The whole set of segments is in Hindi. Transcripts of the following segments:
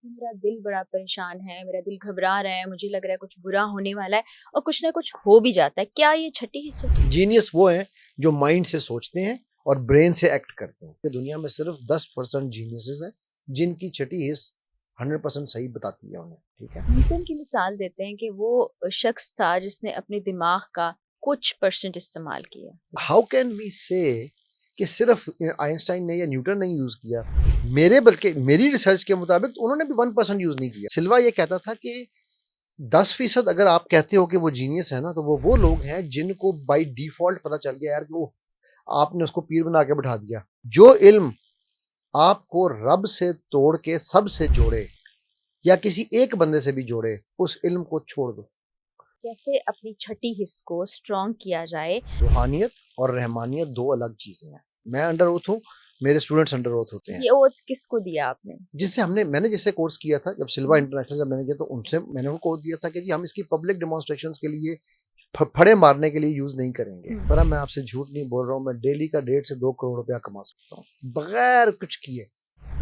मेरा दिल बड़ा परेशान है, मेरा दिल घबरा रहा है, मुझे लग रहा है कुछ बुरा होने वाला है और कुछ ना कुछ हो भी जाता है। क्या ये छठी हिस्से? जीनियस वो हैं जो माइंड से सोचते हैं और ब्रेन से एक्ट करते हैं। ये दुनिया में सिर्फ 10% जीनियसेस हैं जिनकी छठी हिस्स 100% सही बताती है उन्हें। ठीक है। न्यूटन की मिसाल देते हैं कि वो शख्स था जिसने अपने दिमाग का कुछ परसेंट इस्तेमाल किया। हाउ कैन वी से कि सिर्फ आइंस्टाइन ने या न्यूटन ने यूज किया। बल्कि मेरी रिसर्च के मुताबिक उन्होंने भी 1% यूज नहीं किया। सिल्वा ये कहता था कि 10% अगर आप कहते हो कि वो जीनियस है ना, तो वो लोग हैं जिनको बाय डिफॉल्ट पता चल गया यार कि वो आपने उसको पीर बना के बैठा दिया। जो इल्म आपको रब से तोड़ के सब से जोड़े या किसी एक बंदे से भी जोड़े, उस इल्म को छोड़ दो। कैसे अपनी छठी हिस्स को स्ट्रॉन्ग किया जाए? रूहानियत और रहमानियत दो अलग चीजें हैं। मैं अंडर ओथ हूँ, मेरे स्टूडेंट्स अंडर ओथ होते हैं। ये ओथ किसको दिया आपने? मैंने जिससे कोर्स किया था, जब सिल्वा इंटरनेशनल जब मैंने किया, तो उनसे मैंने उनको दिया था कि जी हम इसकी पब्लिक डेमोन्स्ट्रेशंस के लिए फड़े मारने के लिए यूज नहीं करेंगे। पर मैं आपसे झूठ नहीं बोल रहा हूँ, मैं डेली का 1.5 से 2 करोड़ रुपया कमा सकता हूँ बगैर कुछ किए।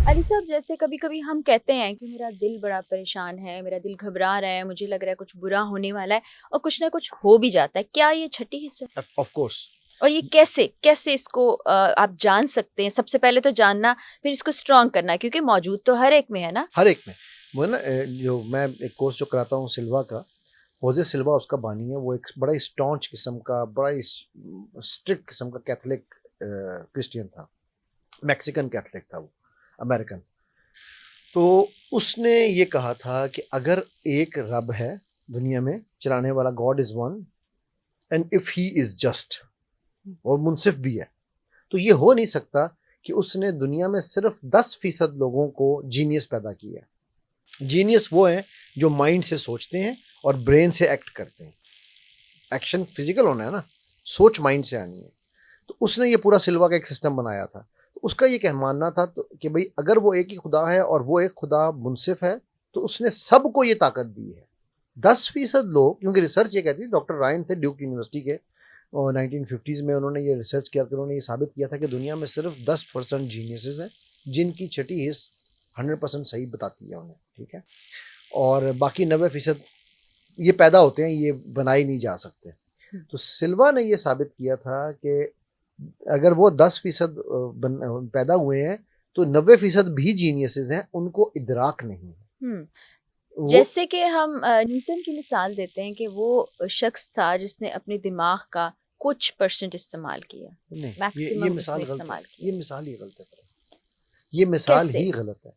अली साहब, जैसे कभी कभी हम कहते हैं कि मेरा दिल बड़ा परेशान है, मेरा दिल घबरा रहा है, मुझे लग रहा है कुछ बुरा होने वाला है और कुछ ना कुछ हो भी जाता है। क्या ये छठी हिस्से? Of course. और ये कैसे कैसे इसको आप जान सकते हैं? सबसे पहले तो जानना, फिर इसको स्ट्रॉन्ग करना, क्योंकि मौजूद तो हर एक में है ना। हर एक में। वो है ना, जो मैं एक कोर्स जो कराता हूँ सिल्वा का, होजे सिल्वा उसका बानी है। वो एक बड़ा ही स्टॉन्च किस्म का, बड़ा ही स्ट्रिक्ट किस्म का कैथलिक क्रिश्चियन था। मैक्सिकन कैथलिक था वो, अमेरिकन। तो उसने ये कहा था कि अगर एक रब है दुनिया में चलाने वाला, God is one, and if he is just, और मुनसिफ भी है, तो ये हो नहीं सकता कि उसने दुनिया में सिर्फ 10% लोगों को जीनियस पैदा किया है। जीनियस वो हैं जो माइंड से सोचते हैं और ब्रेन से एक्ट करते हैं। एक्शन फिजिकल होना है ना, सोच माइंड से आनी है। तो उसने ये पूरा सिल्वा का एक सिस्टम बनाया था। तो उसका ये क्या मानना था, तो कि भाई अगर वो एक ही खुदा है और वो एक खुदा मुनसिफ है, तो उसने सबको ये ताकत दी है। 10% लोग, क्योंकि रिसर्च ये कहती है, डॉक्टर रायन थे ड्यूक यूनिवर्सिटी के, और 1950s में उन्होंने ये रिसर्च किया, उन्होंने ये साबित किया था कि दुनिया में सिर्फ 10% जीनियसेस हैं जिनकी छठी हिस्स 100% सही बताती है उन्हें। ठीक है। और बाकी 90% ये पैदा होते हैं, ये बनाए नहीं जा सकते। तो सिल्वा ने ये साबित किया था कि अगर वो 10% पैदा हुए हैं, तो 90% भी जीनियसेस हैं, उनको इदराक नहीं है। वो जैसे कि हम न्यूटन की मिसाल देते हैं कि वो शख्स था जिसने अपने दिमाग का कुछ परसेंट इस्तेमाल किया, नहीं, ये मैक्सिमम मिसाल उसने गलत है। इस्तेमाल ये किया। मिसाल ही गलत है। ये मिसाल कैसे? ही गलत है।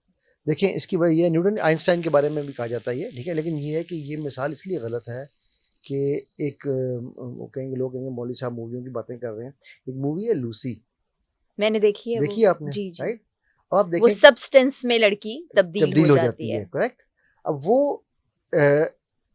देखिए, इसकी वजह ये न्यूटन आइंस्टाइन के बारे में भी कहा जाता है ये, ठीक है, लेकिन ये है कि ये मिसाल इसलिए गलत है कि एक वो कहेंगे, लोग कहेंगे मौलवी साहब मूवियों की बातें कर रहे हैं। एक मूवी है लूसी, मैंने देखी है वो। देखी है आपने? जी जी। राइट। अब आप वो देखें, सब्सटेंस में लड़की तब्दील हो तब्दील हो जाती जाती है। है, करेक्ट। अब वो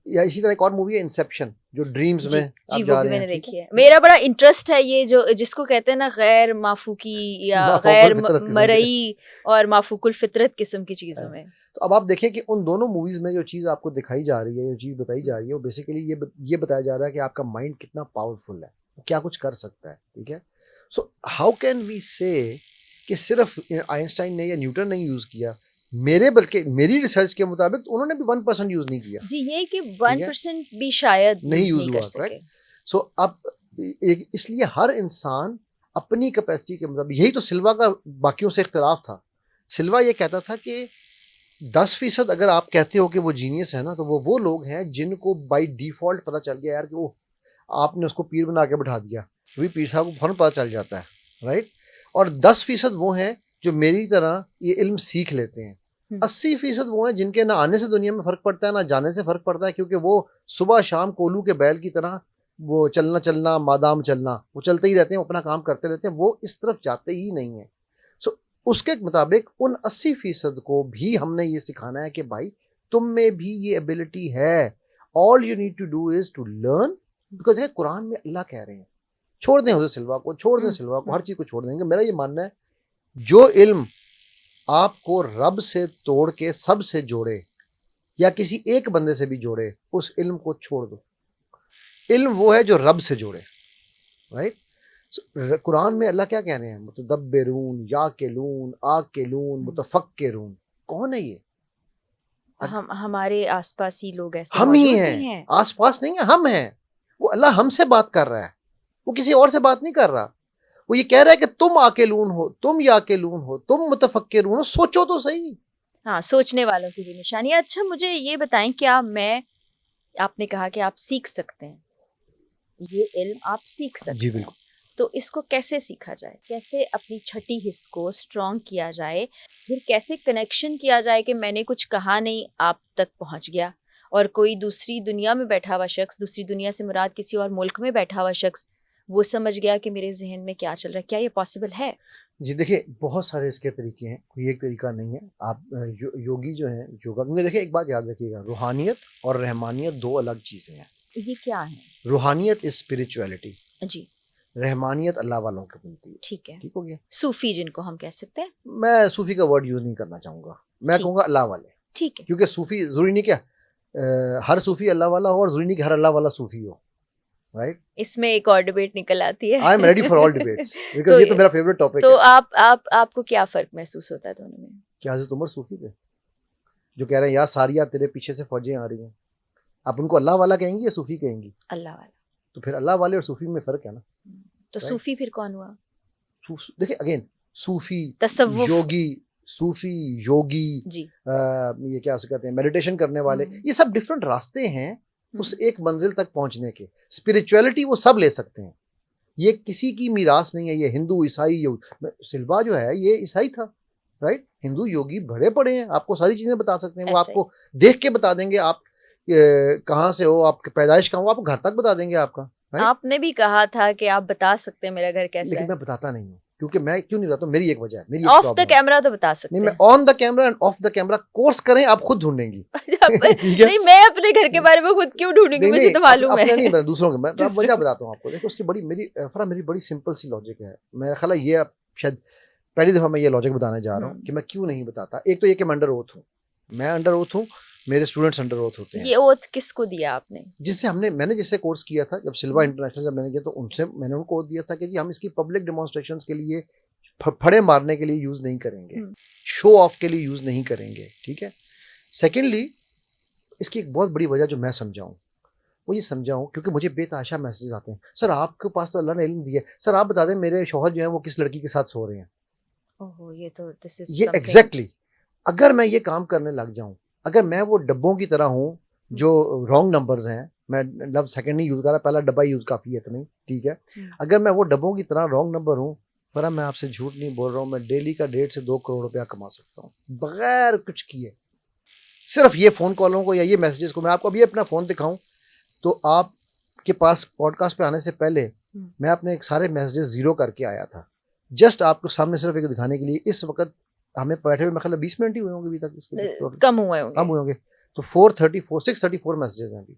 या इसी तरह एक और मूवी है इंसेप्शन, जो ड्रीम्स जी में जी, आप वो जा भी रहे हैं। मैंने ठीक है, देखी है। मेरा बड़ा इंटरेस्ट है ये जो जिसको कहते हैं ना गैर माफूकी या माफौकुल गैर फितरत किस्म के। मरई और माफूकुल फितरत किस्म की चीजों में। तो अब आप देखें कि उन दोनों मूवीज में जो चीज़ आपको दिखाई जा रही है, जो चीज़ बताई जा रही है, वो बेसिकली ये बताया जा रहा है कि आपका माइंड कितना पावरफुल है, क्या कुछ कर सकता है। ठीक है। सो हाउ कैन वी से कि सिर्फ आइंस्टाइन ने या न्यूटन ने यूज किया। बल्कि मेरी रिसर्च के मुताबिक उन्होंने भी 1% यूज नहीं किया। जी, ये कि ठीक है, 1% भी शायद नहीं यूज यूज नहीं कर हुआ, करेक्ट। सके। सो अब इसलिए हर इंसान अपनी कैपेसिटी के मुताबिक, यही तो सिल्वा का बाकियों से इख्तलाफ था। सिल्वा ये कहता था कि 10% अगर आप कहते हो कि वो जीनियस है ना, तो वो लोग हैं जिनको बाय डिफॉल्ट पता चल गया यार कि वो आपने उसको पीर बना के बैठा दिया। वही पीर साहब को फौरन पता चल जाता है। राइट। और 10% वो हैं जो मेरी तरह ये इल्म सीख लेते हैं। 80% वो हैं जिनके ना आने से दुनिया में फ़र्क पड़ता है, ना जाने से फ़र्क पड़ता है, क्योंकि वो सुबह शाम कोलू के बैल की तरह, वो चलना चलना मादाम चलना, वो चलते ही रहते हैं, अपना काम करते रहते हैं, वो इस तरफ जाते ही नहीं है। सो उसके मुताबिक उन 80% को भी हमने ये सिखाना है कि भाई तुम में भी ये एबिलिटी है। All you need to do is to learn. Because Quran में अल्लाह कह रहे हैं, छोड़ दें हुजूर सिल्वा को, छोड़ दें सिल्वा को, हर चीज़ को छोड़ देंगे। मेरा ये मानना है, जो इल्म आपको रब से तोड़ के सब से जोड़े या किसी एक बंदे से भी जोड़े, उस इल्म को छोड़ दो। इल्म वो है जो रब से जोड़े। राइट। कुरान में अल्लाह क्या कह रहे हैं? मुतदब्बिरून, याकिलून, आकिलून, मुतफक्किरून। कौन है ये? हमारे आसपास ही लोग ऐसे हम ही मौजूद हैं, भी हैं। आसपास नहीं है, हम हैं। वो अल्लाह हमसे बात कर रहा है, वो किसी और से बात नहीं कर रहा। वो ये कह रहा है कि तुम आकिलून हो, तुम याकिलून हो, तुम मुतफक्किरून हो, सोचो तो सही। हाँ, सोचने वालों की भी निशानी है। अच्छा, मुझे ये बताएं, क्या आपने कहा कि आप सीख सकते हैं, ये इल्म आप सीख जी सकते हैं, बिल्कुल। तो इसको कैसे सीखा जाए? कैसे अपनी छठी हिस्स को स्ट्रॉन्ग किया जाए? फिर कैसे कनेक्शन किया जाए कि मैंने कुछ कहा नहीं, आप तक पहुंच गया, और कोई दूसरी दुनिया में बैठा हुआ शख्स, दूसरी दुनिया से मुराद किसी और मुल्क में बैठा हुआ शख्स, वो समझ गया कि मेरे जहन में क्या चल रहा है? क्या ये पॉसिबल है? जी देखिए, बहुत सारे इसके तरीके हैं, कोई एक तरीका नहीं है। आप योगी जो हैं योगा, क्योंकि देखिए एक बात याद रखिएगा, रूहानियत और रहमानियत दो अलग चीज़ें हैं। ये क्या है? रूहानियत इज स्पिरिचुअलिटी, जी, रहमानियत अल्लाह वालों की बनती है। ठीक है। ठीक हो गया। सूफी जिनको हम कह सकते हैं। मैं सूफी का वर्ड यूज़ नहीं करना चाहूँगा, मैं ठीक, कहूँगा अल्लाह वाले। ठीक है। क्योंकि सूफी ज़रूरी नहीं क्या हर सूफी अल्लाह वाला हो, और ज़रूरी नहीं कि हर अल्लाह वाला सूफी हो, राइट। इसमें एक और डिबेट निकल आती है। I am ready for all debates, because तो ये तो मेरा फेवरेट टॉपिक तो है। आपको क्या फर्क महसूस होता है दोनों में? क्या हज़रत उमर सूफी थे जो कह रहे हैं या सारिया तेरे पीछे से फौजें आ रही हैं, आप उनको अल्लाह वाला कहेंगी या सूफी कहेंगी? अल्लाह वाला। तो फिर अल्लाह वाले और सूफी में फ़र्क है ना, तो राइट। सूफी फिर कौन हुआ? देखिए अगेन, सूफी, तसव्वुफ। योगी, सूफी, योगी, जी। ये क्या उसे कहते हैं, मेडिटेशन करने वाले, हम्म, ये सब डिफरेंट रास्ते हैं उस हम्म, एक मंजिल तक पहुंचने के। स्पिरिचुअलिटी वो सब ले सकते हैं, ये किसी की मीरास नहीं है। ये हिंदू, ईसाई, सिल्वा जो है ये ईसाई था, राइट। हिंदू योगी भरे पड़े हैं, आपको सारी चीजें बता सकते हैं, वो ऐसा ही। आपको देख के बता देंगे आप कहाँ से हो, आपकी पैदाइश कहाँ हो, आप घर तक बता देंगे आपका, राइट। आपने भी कहा था कि आप बता सकते हैं मेरा घर कैसा लेकिन है। मैं बताता नहीं हूँ, क्योंकि मैं क्यों नहीं बताता हूँ, मेरी एक वजह है, मेरी एक ऑफ द प्रॉब्लम है। कैमरा तो बता सकते नहीं, मैं हैं। On the camera end of the camera course करें, आप खुद ढूंढेंगी। ठीक है। नहीं, मैं अपने घर के बारे में खुद क्यों ढूंढूंगी? नहीं मुझे नहीं, तो मालूम अपना नहीं, है। मैं दूसरों के, मैं दूसरों वजह को। बताता हूँ आपको। देखो उसकी बड़ी मेरी बड़ी सिंपल सी लॉजिक है। मेरा ख्याल है ये शायद पहली दफा मैं ये लॉजिक बताने जा रहा हूँ कि मैं क्यों नहीं बताता। एक तो ये कि मैं अंडर ओथ हूँ, मैं अंडर ओथ हूँ, मेरे स्टूडेंट्स अंडर ओथ होते हैं। ये ओथ किसको दिया आपने? जिनसे मैंने जिससे कोर्स किया था, जब सिल्वा इंटरनेशनल जब मैंने किया, तो उनसे मैंने उनको दिया था कि जी हम इसकी पब्लिक डेमोन्स्ट्रेशन के लिए, फड़े मारने के लिए यूज नहीं करेंगे, शो ऑफ के लिए यूज नहीं करेंगे, ठीक है। सेकेंडली, इसकी एक बहुत बड़ी वजह जो मैं समझाऊं, वो ये समझाऊं क्योंकि मुझे बेतहाशा मैसेजेस आते हैं, सर आपके पास तो अल्लाह ने इल्म दिया है, सर आप बता दें मेरे शौहर जो है वो किस लड़की के साथ सो रहे हैं। ओहो, ये तो दिस इज ये समथिंग। एग्जैक्टली अगर मैं ये काम करने लग जाऊं, अगर मैं वो डब्बों की तरह हूं जो रॉन्ग नंबर्स हैं, मैं लव सेकंड नहीं यूज कर रहा, पहला डब्बा यूज काफी है, इतना ही ठीक है। अगर मैं वो डब्बों की तरह रॉन्ग नंबर हूं, पर मैं आपसे झूठ नहीं बोल रहा हूं, मैं डेली का 1.5 से 2 करोड़ रुपया कमा सकता हूं बगैर कुछ किए। सिर्फ ये फोन कॉलों को या ये मैसेजेस को, मैं आपको अभी अपना फोन दिखाऊं तो आपके पास पॉडकास्ट पे आने से पहले मैं अपने सारे मैसेजेस जीरो करके आया था, जस्ट आपको सामने सिर्फ एक दिखाने के लिए। इस वक्त हमें बैठे हुए मतलब 20 मिनट ही हुए होंगे अभी तक इसके, कम हुए होंगे। कम हुए होंगे। तो 634 मैसेजेस हैं अभी,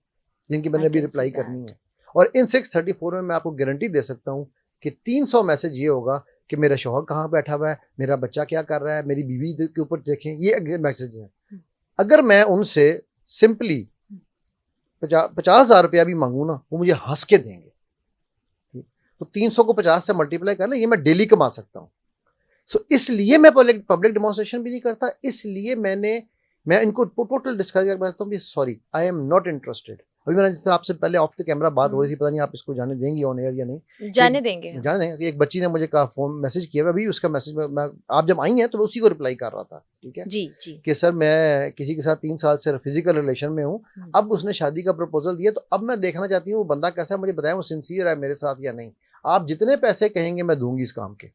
जिनकी मैंने I अभी can रिप्लाई see करनी that. है। और इन 634 में मैं आपको गारंटी दे सकता हूँ कि 300 मैसेज ये होगा कि मेरा शौहर कहाँ बैठा हुआ है, मेरा बच्चा क्या कर रहा है, मेरी बीवी के ऊपर देखें, ये मैसेज हैं। अगर मैं उनसे सिंपली 50,000 रुपया भी मांगू ना, वो मुझे हंस के देंगे। तो 300 को 50 से मल्टीप्लाई कर ले, ये मैं डेली कमा सकता हूँ। सो इसलिए मैं पब्लिक डेमोन्स्ट्रेशन भी नहीं करता, इसलिए मैं इनको टोटल डिस्करेज करता हूँ, sorry I am not interested. अभी मैंने जिस तरह आपसे पहले ऑफ द कैमरा बात हो रही थी, पता नहीं आप इसको जाने देंगी ऑन एयर या नहीं। जाने देंगे हम। जाने देंगे। एक बच्ची ने मुझे कहा, फोन मैसेज किया, अभी उसका मैसेज मैं आप जब आई हैं तो मैं उसी को रिप्लाई कर रहा था, ठीक है जी जी। कि सर मैं किसी के साथ 3 साल से फिजिकल रिलेशन में हूँ, अब उसने शादी का प्रपोजल दिया, तो अब मैं देखना चाहती हूँ वो बंदा कैसा है, मुझे बताएं वो सिंसियर है मेरे साथ या नहीं। आप जितने पैसे कहेंगे मैं दूंगी इस काम के,